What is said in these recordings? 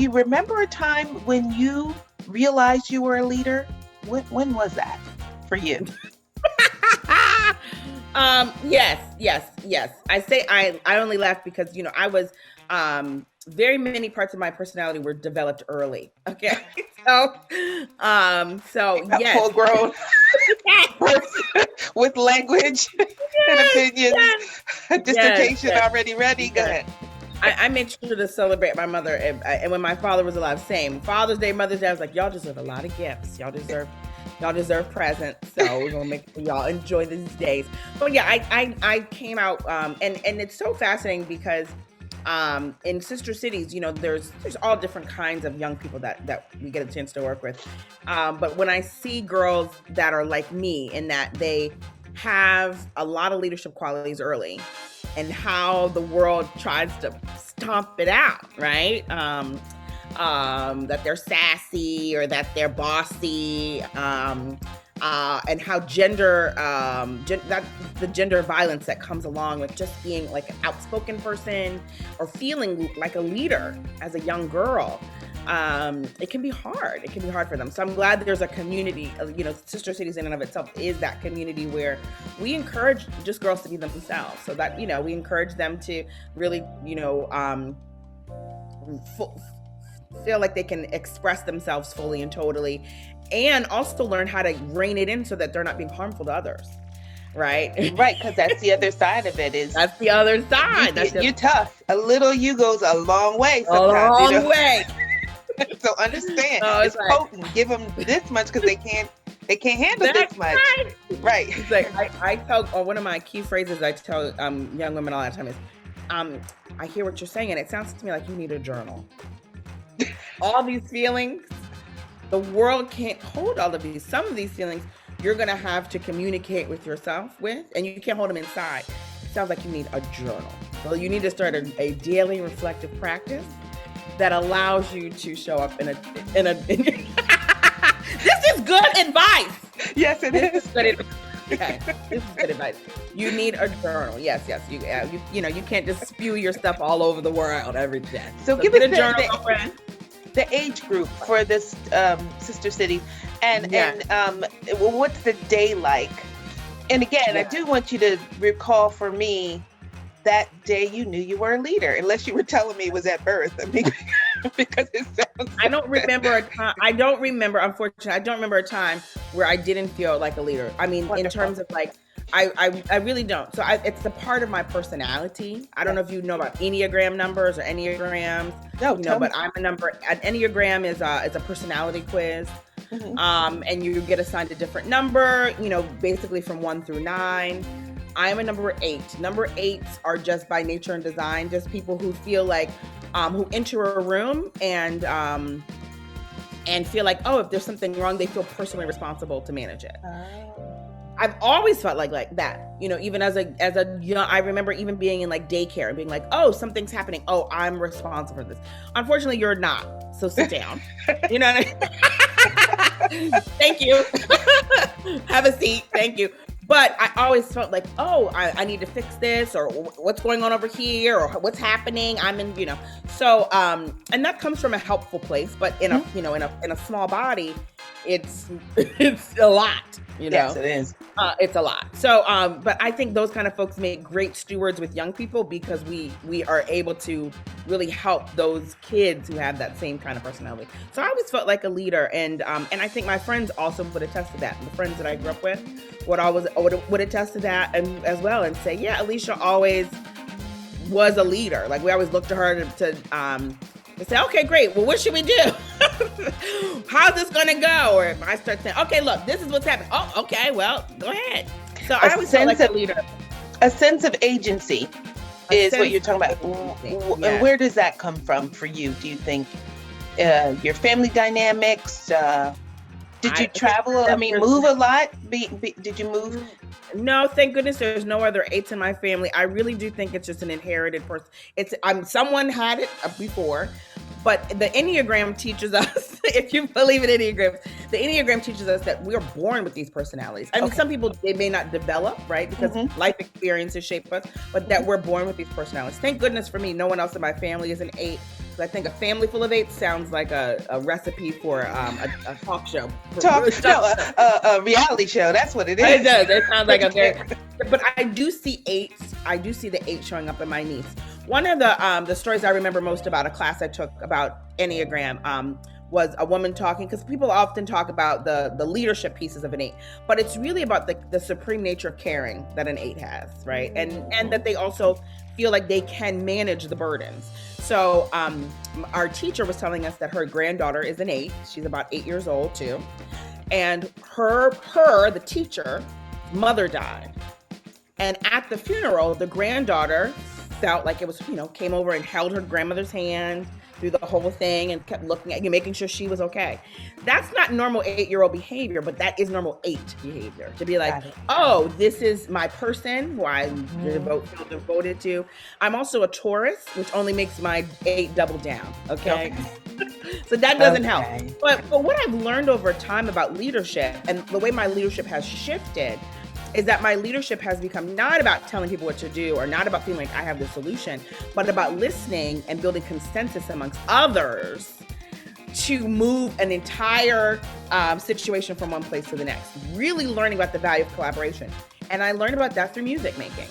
you remember a time when you realized you were a leader? When was that for you? Yes. I say I only laugh because, I was, very many parts of my personality were developed early. Okay. So yes. Full grown with language and opinions, dissertation already ready. Go ahead. I made sure to celebrate my mother, and when my father was alive, same. Father's Day, Mother's Day, I was like, y'all deserve a lot of gifts. Y'all deserve presents. So we're gonna make sure y'all enjoy these days. But yeah, I came out, and it's so fascinating because in sister cities, there's all different kinds of young people that we get a chance to work with. But when I see girls that are like me in that they have a lot of leadership qualities early, and how the world tries to stomp it out, right? That they're sassy or that they're bossy, and how the gender violence that comes along with just being like an outspoken person or feeling like a leader as a young girl. It can be hard. It can be hard for them. So I'm glad there's a community, Sister Cities in and of itself is that community where we encourage just girls to be themselves. So that, we encourage them to really, feel like they can express themselves fully and totally, and also learn how to rein it in so that they're not being harmful to others. Right. Right. Because that's the other side of it that's the other side. You're tough. A little you goes a long way sometimes. A long way. So understand, it's potent. Give them this much because they can't handle this much. Right. It's like I tell one of my key phrases I tell young women all the time is, I hear what you're saying, and it sounds to me like you need a journal. All these feelings, the world can't hold all of these. Some of these feelings you're gonna have to communicate with yourself with, and you can't hold them inside. It sounds like you need a journal. So you need to start a daily reflective practice that allows you to show up in a this is good advice. Yes, it is. Good advice. Okay, this is good advice. You need a journal. Yes. You can't just spew your stuff all over the world every day. So give us a journal, the age group for this sister city, and what's the day like? And again, I do want you to recall for me that day you knew you were a leader, unless you were telling me it was at birth. I mean, because it sounds. I don't remember a time. Unfortunately, I don't remember a time where I didn't feel like a leader. I mean, in terms of like, I really don't. So it's a part of my personality. I don't know if you know about Enneagram numbers or Enneagrams. No, but I'm a number. An Enneagram is a personality quiz. Mm-hmm. And you get assigned a different number, basically from 1 through 9. I'm a number 8. Number 8s are just by nature and design, just people who feel like, who enter a room and feel like, if there's something wrong, they feel personally responsible to manage it. I've always felt like that, even as a young, I remember even being in like daycare and being like, something's happening. I'm responsible for this. Unfortunately, you're not. So sit down. You know what I mean? Thank you. Have a seat. Thank you. But I always felt like, I need to fix this, or what's going on over here, or what's happening. I'm in, So, and that comes from a helpful place, but in a, in a small body, it's a lot. Yes, it is. It's a lot. So, but I think those kind of folks make great stewards with young people because we are able to really help those kids who have that same kind of personality. So I always felt like a leader, and I think my friends also would attest to that. The friends that I grew up with would attest to that and as well, and say, yeah, Alysia always was a leader. Like we always looked to her to say, okay, great. Well, what should we do? How's this going to go? Or if I start saying, okay, look, this is what's happening. Oh, okay, well, go ahead. So I always felt like a leader. A sense of agency is what you're talking about. And where does that come from for you? Do you think your family dynamics? Did you travel? Move a lot? Did you move? No, thank goodness there's no other 8s in my family. I really do think it's just an inherited person. Someone had it before, but the Enneagram teaches us, if you believe in Enneagrams, the Enneagram teaches us that we are born with these personalities. I mean, some people, they may not develop, right? Because life experiences shape us, but that we're born with these personalities. Thank goodness for me, no one else in my family is an 8. I think a family full of 8 sounds like a recipe for a talk show. A reality show. That's what it is. It does. It sounds like a very. But I do see 8s. I do see the 8 showing up in my niece. One of the stories I remember most about a class I took about Enneagram was a woman talking, because people often talk about the leadership pieces of an 8, but it's really about the supreme nature of caring that an 8 has, right? And that they also feel like they can manage the burdens. So our teacher was telling us that her granddaughter is an 8. She's about 8 years old too. And the teacher, mother died. And at the funeral, the granddaughter felt like it was, came over and held her grandmother's hand through the whole thing and kept looking at you, making sure she was okay. That's not normal 8-year-old behavior, but that is normal 8 behavior. To be like, oh, this is my person who I feel devoted to. I'm also a Taurus, which only makes my 8 double down, okay? So that doesn't help. But what I've learned over time about leadership and the way my leadership has shifted is that my leadership has become not about telling people what to do or not about feeling like I have the solution, but about listening and building consensus amongst others to move an entire situation from one place to the next. Really learning about the value of collaboration. And I learned about that through music making.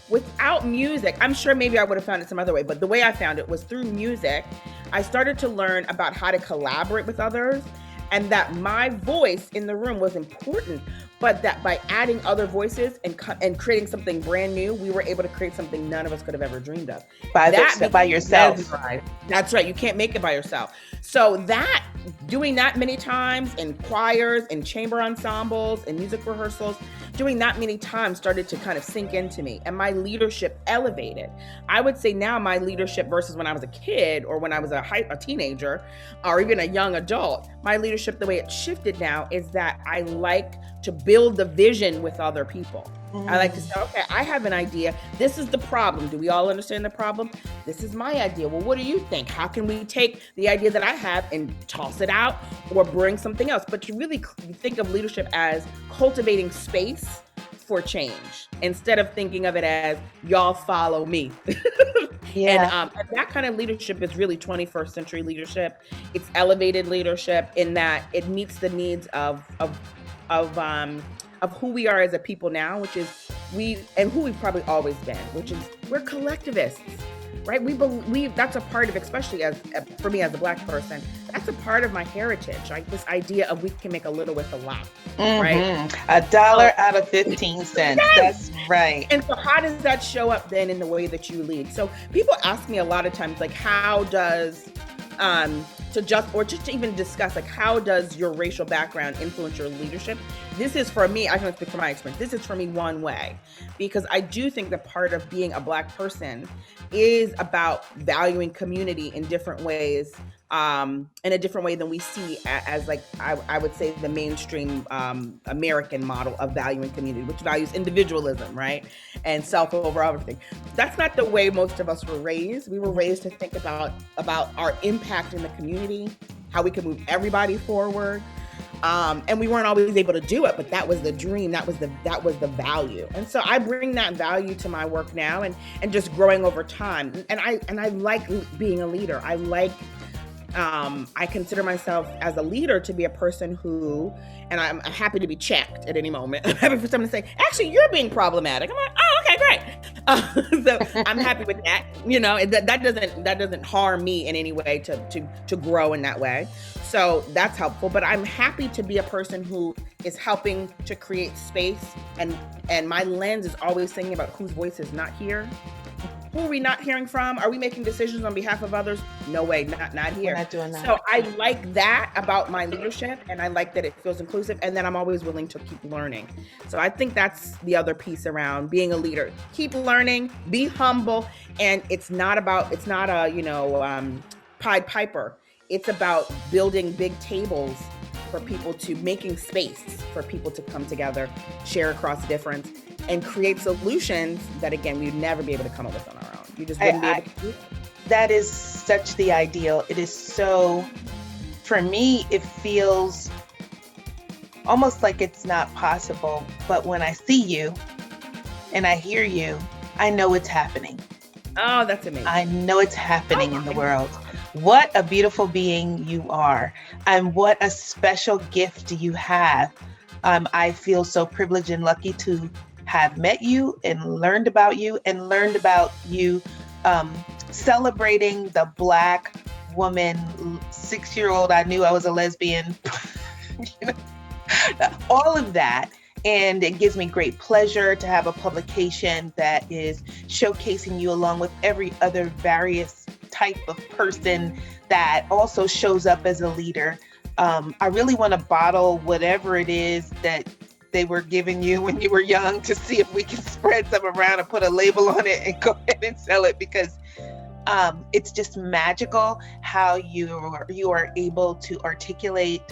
Without music, I'm sure maybe I would have found it some other way, but the way I found it was through music. I started to learn about how to collaborate with others, and that my voice in the room was important, but that by adding other voices and creating something brand new, we were able to create something none of us could have ever dreamed of. By yourself. That's right. You can't make it by yourself. So doing that many times in choirs, in chamber ensembles, in music rehearsals, doing that many times started to kind of sink into me, and my leadership elevated. I would say now my leadership versus when I was a kid or when I was a teenager or even a young adult, my leadership, the way it shifted now is that I like to build the vision with other people. I like to say, okay, I have an idea. This is the problem. Do we all understand the problem? This is my idea. Well, what do you think? How can we take the idea that I have and toss it out or bring something else? But to really think of leadership as cultivating space for change instead of thinking of it as y'all follow me. And that kind of leadership is really 21st century leadership. It's elevated leadership in that it meets the needs of who we are as a people now, which is who we've probably always been, which is we're collectivists, right? We believe that's a part of, especially for me as a Black person, that's a part of my heritage, like this idea of we can make a little with a lot, right? $1 out of 15 cents. Yes. That's right. And so how does that show up then in the way that you lead? So people ask me a lot of times, like, how does just to even discuss, like, how does your racial background influence your leadership? This is for me, I can speak from my experience. This is for me one way, because I do think that part of being a Black person is about valuing community in different ways, in a different way than we see as like, I would say the mainstream American model of valuing community, which values individualism, right? And self over everything. That's not the way most of us were raised. We were raised to think about our impact in the community, how we can move everybody forward. And we weren't always able to do it, but that was the dream. That was the value. And so I bring that value to my work now and just growing over time. And I like being a leader. I consider myself as a leader to be a person who, and I'm happy to be checked at any moment. I'm happy for someone to say, actually, you're being problematic. I'm like, oh, okay, great. So I'm happy with that. That doesn't harm me in any way to grow in that way. So that's helpful. But I'm happy to be a person who is helping to create space. And my lens is always thinking about whose voice is not here. Who are we not hearing from? Are we making decisions on behalf of others? No way, not here. We're not doing that. So I like that about my leadership, and I like that it feels inclusive, and that I'm always willing to keep learning. So I think that's the other piece around being a leader. Keep learning, be humble, and it's not a Pied Piper. It's about building big tables for people to making space for people to come together, share across difference, and create solutions that, again, we'd never be able to come up with on our own. You just wouldn't be able to do it. That is such the ideal. It is so, for me, it feels almost like it's not possible. But when I see you and I hear you, I know it's happening. Oh, that's amazing. I know it's happening in the world. What a beautiful being you are, and what a special gift you have. I feel so privileged and lucky to have met you and learned about you celebrating the Black woman, 6-year-old. I knew I was a lesbian, you know, all of that. And it gives me great pleasure to have a publication that is showcasing you along with every other various type of person that also shows up as a leader. I really want to bottle whatever it is that they were giving you when you were young to see if we can spread some around and put a label on it and go ahead and sell it, because it's just magical how you are able to articulate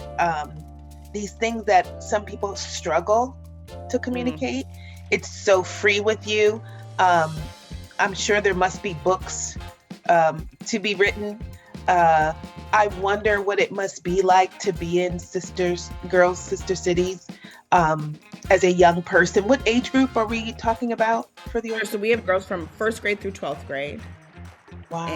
these things that some people struggle to communicate. It's so free with you. I'm sure there must be books to be written. I wonder what it must be like to be in girls' sister cities as a young person. What age group are we talking about for the So we have girls from 1st grade through 12th grade. Wow.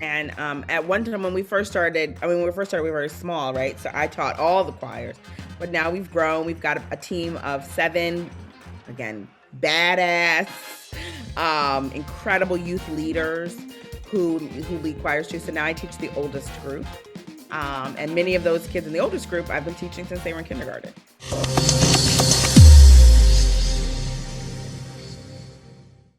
And at one time when we first started, we were very small, right? So I taught all the choirs, but now we've grown. We've got a team of 7, again, badass, incredible youth leaders who lead choirs too. So now I teach the oldest group. And many of those kids in the oldest group, I've been teaching since they were in kindergarten.